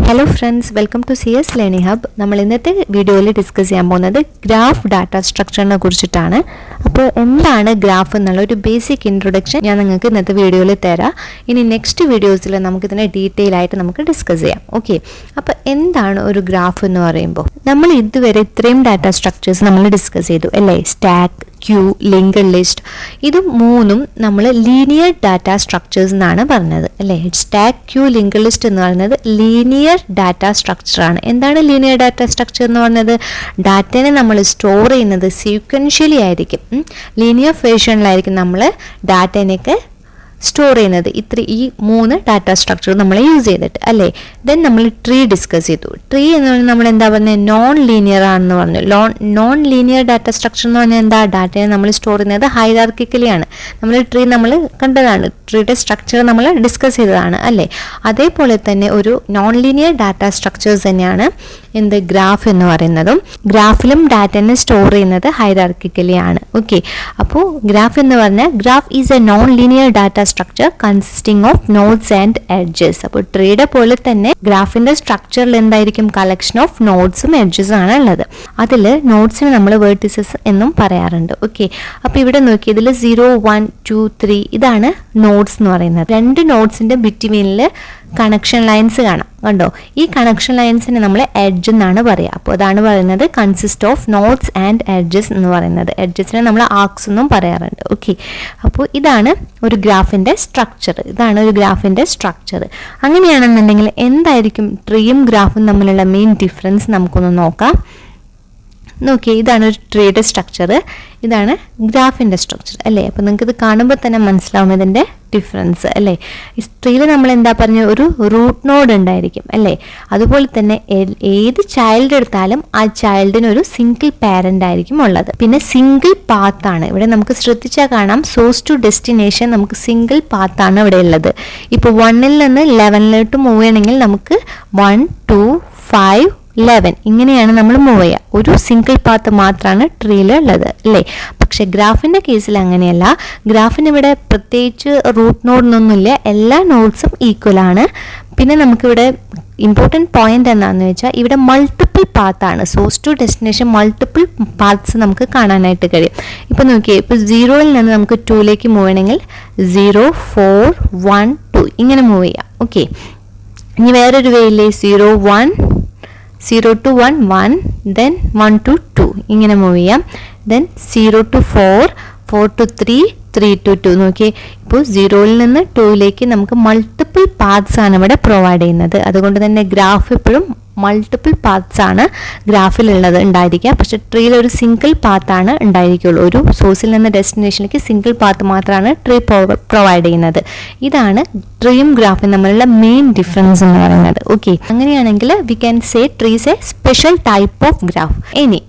Hello friends, welcome to CS Learning Hub. നമ്മൾ ഇന്നത്തെ വീഡിയോയിൽ ഡിസ്കസ് ചെയ്യാൻ പോകുന്നത് ഗ്രാഫ് ഡാറ്റ സ്ട്രക്ചറിനെ കുറിച്ചിട്ടാണ്. അപ്പോൾ എന്താണ് ഗ്രാഫ് എന്നുള്ള ഒരു ബേസിക് ഇൻട്രൊഡക്ഷൻ ഞാൻ നിങ്ങൾക്ക് ഇന്നത്തെ വീഡിയോയിൽ തരാം. ഇനി നെക്സ്റ്റ് വീഡിയോസിൽ നമുക്കിതിനെ ഡീറ്റെയിൽ ആയിട്ട് നമുക്ക് ഡിസ്കസ് ചെയ്യാം. ഓക്കെ, അപ്പോൾ എന്താണ് ഒരു ഗ്രാഫ് എന്ന് പറയുമ്പോൾ നമ്മൾ ഇതുവരെ ഇത്രയും ഡാറ്റ സ്ട്രക്ചേഴ്സ് നമ്മൾ ഡിസ്കസ് ചെയ്തു അല്ലേ? സ്റ്റാക്ക്, ക്യൂ, ലിങ്കഡ് ലിസ്റ്റ്, ഇത് മൂന്നും നമ്മൾ ലീനിയർ ഡാറ്റ സ്ട്രക്ചേഴ്സ് എന്നാണ് പറഞ്ഞത് അല്ലേ? സ്റ്റാക്ക്, ക്യൂ, ലിങ്കഡ് ലിസ്റ്റ് എന്ന് പറയുന്നത് ലീനിയർ ഡാറ്റ സ്ട്രക്ചറാണ്. എന്താണ് ലീനിയർ ഡാറ്റ സ്ട്രക്ചർ എന്ന് പറഞ്ഞത്? ഡാറ്റനെ നമ്മൾ സ്റ്റോർ ചെയ്യുന്നത് സീക്വൻഷ്യലി ആയിരിക്കും, ലീനിയർ ഫാഷനിലായിരിക്കും നമ്മൾ ഡാറ്റേനെയൊക്കെ സ്റ്റോർ ചെയ്യുന്നത്. ഈ മൂന്ന് ഡാറ്റ സ്ട്രക്ചർ നമ്മൾ യൂസ് ചെയ്തിട്ട് അല്ലേ? ദെൻ നമ്മൾ ട്രീ ഡിസ്കസ് ചെയ്തു. ട്രീ എന്ന് പറഞ്ഞാൽ നമ്മൾ എന്താ പറഞ്ഞത്? നോൺ ലീനിയർ ആണെന്ന് പറഞ്ഞു. നോൺ ലീനിയർ ഡാറ്റ സ്ട്രക്ചർ എന്ന് പറഞ്ഞാൽ എന്താ? ഡാറ്റയെ നമ്മൾ സ്റ്റോർ ചെയ്യുന്നത് ഹൈറാർക്കിക്കലി ആണ്. നമ്മൾ ട്രീ നമ്മൾ കണ്ടതാണ്, ട്രീയുടെ സ്ട്രക്ചർ നമ്മൾ ഡിസ്കസ് ചെയ്തതാണ് അല്ലേ? അതേപോലെ തന്നെ ഒരു നോൺ ലീനിയർ ഡാറ്റ സ്ട്രക്ചേഴ്സ് തന്നെയാണ് എന്ത് ഗ്രാഫ് എന്ന് പറയുന്നതും. ഗ്രാഫിലും ഡാറ്റനെ സ്റ്റോർ ചെയ്യുന്നത് ഹൈറാർക്കിക്കലി ആണ്. ഓക്കെ, അപ്പോൾ ഗ്രാഫ് എന്ന് പറഞ്ഞാൽ graph is A non linear data structure consisting of nodes and edges. അപ്പോൾ ട്രീയുടെ പോലെ തന്നെ ഗ്രാഫിന്റെ സ്ട്രക്ചറിൽ എന്തായിരിക്കും? കളക്ഷൻ ഓഫ് നോഡ്സും എഡ്ജസും ആണ് ഉള്ളത്. അതിൽ നോഡ്സിന് നമ്മൾ വേർട്ടിസസ് എന്നും പറയാറുണ്ട്. ഓക്കെ, അപ്പോൾ ഇവിടെ നോക്കി, ഇതിൽ 0, 1, 2, 3 ഇതാണ് നോഡ്സ് എന്ന് പറയുന്നത്. രണ്ട് നോഡ്സിന്റെ ബിറ്റ്വീനിൽ കണക്ഷൻ ലൈൻസ് കാണാം, കണ്ടോ? ഈ കണക്ഷൻ ലൈൻസിനെ നമ്മൾ എഡ്ജ് എന്നാണ് പറയുക. അപ്പോൾ അതാണ് പറയുന്നത് consist of nodes and edges എന്ന് പറയുന്നത്. എഡ്ജസിനെ നമ്മൾ ആർക്സ് എന്നും പറയാറുണ്ട്. ഓക്കെ, അപ്പോൾ ഇതാണ് ഒരു ഗ്രാഫിൻ്റെ സ്ട്രക്ചർ. അങ്ങനെയാണെന്നുണ്ടെങ്കിൽ എന്തായിരിക്കും ട്രീയും ഗ്രാഫും തമ്മിലുള്ള മെയിൻ ഡിഫറൻസ് നമുക്കൊന്ന് നോക്കാം. നോക്കിയേ, ഇതാണ് ഒരു ട്രീയുടെ സ്ട്രക്ചർ, ഇതാണ് ഗ്രാഫിൻ്റെ സ്ട്രക്ചർ അല്ലേ? അപ്പോൾ നിങ്ങൾക്ക് ഇത് കാണുമ്പോൾ തന്നെ മനസ്സിലാവും ഇതിൻ്റെ ഡിഫറൻസ് അല്ലേ? ഈ ട്രീയിൽ നമ്മൾ എന്താ പറഞ്ഞ ഒരു റൂട്ട് നോഡ് ഉണ്ടായിരിക്കും അല്ലേ? അതുപോലെ തന്നെ ഏത് ചൈൽഡ് എടുത്താലും ആ ചൈൽഡിന് ഒരു സിംഗിൾ പാരന്റ് ആയിരിക്കും ഉള്ളത്. പിന്നെ സിംഗിൾ പാത്താണ് ഇവിടെ. നമുക്ക് ശ്രദ്ധിച്ചാൽ കാണാം, സോഴ്സ് ടു ഡെസ്റ്റിനേഷൻ നമുക്ക് സിംഗിൾ പാത്താണ് ഇവിടെ ഉള്ളത്. ഇപ്പോൾ 1ൽ നിന്ന് 11 മൂവ് ചെയ്യണമെങ്കിൽ നമുക്ക് 1, 2, 5, 11 ഇങ്ങനെയാണ് നമ്മൾ മൂവ് ചെയ്യുക. ഒരു സിംഗിൾ പാത്ത് മാത്രമാണ് ട്രീയിൽ ഉള്ളത് അല്ലേ? പക്ഷെ ഗ്രാഫിൻ്റെ കേസിൽ അങ്ങനെയല്ല. ഗ്രാഫിന് ഇവിടെ പ്രത്യേകിച്ച് റൂട്ട് നോഡൊന്നുമില്ല, എല്ലാ നോഡ്സും ഈക്വൽ ആണ്. പിന്നെ നമുക്കിവിടെ ഇമ്പോർട്ടൻറ്റ് പോയിന്റ് എന്താണെന്ന് വെച്ചാൽ ഇവിടെ മൾട്ടിപ്പിൾ പാത്താണ്. Source to destination multiple paths നമുക്ക് കാണാനായിട്ട് കഴിയും. ഇപ്പോൾ നോക്കിയേ, ഇപ്പോൾ 0ൽ നിന്ന് നമുക്ക് 2ലേക്ക് മൂവ് ചെയ്യണമെങ്കിൽ 0, 4, 1, 2 ഇങ്ങനെ മൂവ് ചെയ്യാം. ഓക്കെ, ഇനി വേറൊരു വേയില്ലേ? 0, to 1, 1, then 1 to 2 ഇങ്ങനെ മൂവ് ചെയ്യാം. Then 0 to 4, 4 to 3, 3 to 2. നോക്കിയേ, ഇപ്പോൾ 0ൽ നിന്ന് 2ലേക്ക് നമുക്ക് മൾട്ടിപ്പിൾ പാത്ത്സ് ആണ് ഇവിടെ പ്രൊവൈഡ് ചെയ്യുന്നത്. അതുകൊണ്ട് തന്നെ ഗ്രാഫ് എപ്പോഴും മൾട്ടിപ്പിൾ പാത്ത്സ് ആണ് ഗ്രാഫിലുള്ളത് ഉണ്ടായിരിക്കുക. പക്ഷെ ട്രീയിൽ ഒരു സിംഗിൾ പാത്താണ് ഉണ്ടായിരിക്കുള്ളൂ. ഒരു സോഴ്സിൽ നിന്ന് ഡെസ്റ്റിനേഷനിലേക്ക് സിംഗിൾ പാത്ത് മാത്രമാണ് ട്രീ പ്രൊവൈഡ് ചെയ്യുന്നത്. ഇതാണ് ട്രീയും ഗ്രാഫും തമ്മിലുള്ള മെയിൻ ഡിഫറൻസ് എന്ന് പറയുന്നത്. ഓക്കെ, അങ്ങനെയാണെങ്കിൽ we can say trees A special type of graph. ഇനി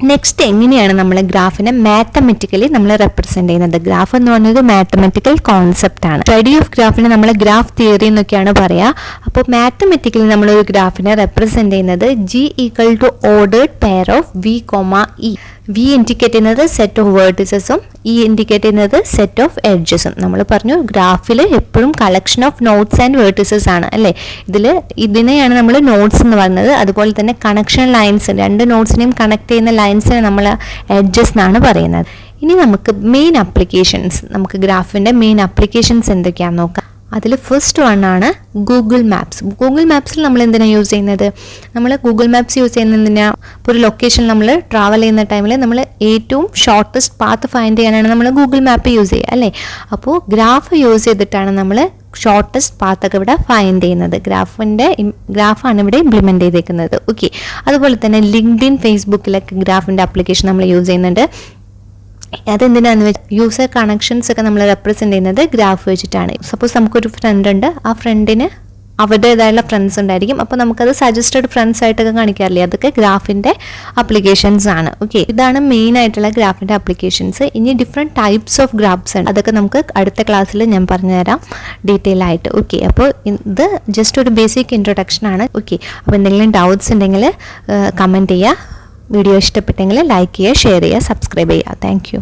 നെക്സ്റ്റ് എങ്ങനെയാണ് നമ്മൾ ഗ്രാഫിനെ മാത്തമെറ്റിക്കലി നമ്മൾ റെപ്രസെന്റ് ചെയ്യുന്നത്? ഗ്രാഫ് എന്ന് പറയുന്നത് മാത്തമെറ്റിക്കൽ കോൺസെപ്റ്റ് ആണ്. സ്റ്റഡി ഓഫ് ഗ്രാഫിനെ നമ്മൾ ഗ്രാഫ് തിയറി എന്നൊക്കെയാണ് പറയുക. അപ്പോൾ മാത്തമെറ്റിക്കലി നമ്മളൊരു ഗ്രാഫിനെ റെപ്രസെന്റ് ചെയ്യുന്നത് G = ordered pair of V, E. V indicate ചെയ്യുന്നത് സെറ്റ് ഓഫ് വേർട്ടിസസും ഇ ഇൻഡിക്കേറ്റ് ചെയ്യുന്നത് സെറ്റ് ഓഫ് എഡ്ജസും. നമ്മൾ പറഞ്ഞു ഗ്രാഫിൽ എപ്പോഴും collection of nodes and vertices ആണ് അല്ലേ? ഇതിനെയാണ് നമ്മൾ നോഡ്സ് എന്ന് പറയുന്നത്. അതുപോലെ തന്നെ കണക്ഷൻ ലൈൻസ്, രണ്ട് നോഡ്സിനെയും കണക്ട് ചെയ്യുന്ന ലൈൻസിനെ നമ്മൾ എഡ്ജസ് എന്നാണ് പറയുന്നത്. ഇനി നമുക്ക് നമുക്ക് ഗ്രാഫിൻ്റെ മെയിൻ അപ്ലിക്കേഷൻസ് എന്തൊക്കെയാണെന്ന് നോക്കാം. അതിൽ ഫസ്റ്റ് ആണ് ഗൂഗിൾ മാപ്സ്. ഗൂഗിൾ മാപ്സിൽ നമ്മൾ എന്തിനാണ് യൂസ് ചെയ്യുന്നത്? നമ്മൾ ഗൂഗിൾ മാപ്സ് യൂസ് ചെയ്യുന്നതിനാ ഇപ്പോൾ ഒരു ലൊക്കേഷൻ നമ്മൾ ട്രാവൽ ചെയ്യുന്ന ടൈമിൽ നമ്മൾ ഏറ്റവും ഷോർട്ടസ്റ്റ് പാത്ത് ഫൈൻഡ് ചെയ്യാനാണ് നമ്മൾ ഗൂഗിൾ മാപ്പ് യൂസ് ചെയ്യുക അല്ലേ? അപ്പോൾ ഗ്രാഫ് യൂസ് ചെയ്തിട്ടാണ് നമ്മൾ ഷോർട്ടസ്റ്റ് പാത്തൊക്കെ ഇവിടെ ഫൈൻഡ് ചെയ്യുന്നത്. ഗ്രാഫാണ് ഇവിടെ ഇംപ്ലിമെൻറ്റ് ചെയ്തേക്കുന്നത്. ഓക്കെ, അതുപോലെ തന്നെ ലിങ്ക്ഡിൻ, ഫേസ്ബുക്കിലൊക്കെ ഗ്രാഫിൻ്റെ ആപ്ലിക്കേഷൻ നമ്മൾ യൂസ് ചെയ്യുന്നുണ്ട്. അതെന്തിനാന്ന് വെച്ചാൽ യൂസർ കണക്ഷൻസ് ഒക്കെ നമ്മൾ റെപ്രസെന്റ് ചെയ്യുന്നത് ഗ്രാഫ് വെച്ചിട്ടാണ്. സപ്പോസ് നമുക്കൊരു ഫ്രണ്ട് ഉണ്ട്, ആ ഫ്രണ്ടിന് അവരുടേതായുള്ള ഫ്രണ്ട്സ് ഉണ്ടായിരിക്കും. അപ്പോൾ നമുക്കത് സജസ്റ്റഡ് ഫ്രണ്ട്സ് ആയിട്ടൊക്കെ കാണിക്കാറില്ലേ? അതൊക്കെ ഗ്രാഫിൻ്റെ അപ്ലിക്കേഷൻസ് ആണ്. ഓക്കെ, ഇതാണ് മെയിൻ ആയിട്ടുള്ള ഗ്രാഫിൻ്റെ അപ്ലിക്കേഷൻസ്. ഇനി ഡിഫറെൻറ്റ് ടൈപ്സ് ഓഫ് ഗ്രാഫ്സ് ഉണ്ട്, അതൊക്കെ നമുക്ക് അടുത്ത ക്ലാസ്സിൽ ഞാൻ പറഞ്ഞുതരാം ഡീറ്റെയിൽ ആയിട്ട്. ഓക്കെ, അപ്പോൾ ഇത് ജസ്റ്റ് ഒരു ബേസിക് ഇൻട്രൊഡക്ഷൻ ആണ്. ഓക്കെ, അപ്പോൾ എന്തെങ്കിലും ഡൗട്ട്സ് ഉണ്ടെങ്കിൽ കമൻറ്റ് ചെയ്യുക. വീഡിയോ ഇഷ്ടപ്പെട്ടെങ്കിൽ ലൈക്ക് ചെയ്യുക, ഷെയർ ചെയ്യുക, സബ്സ്ക്രൈബ് ചെയ്യുക. Thank you.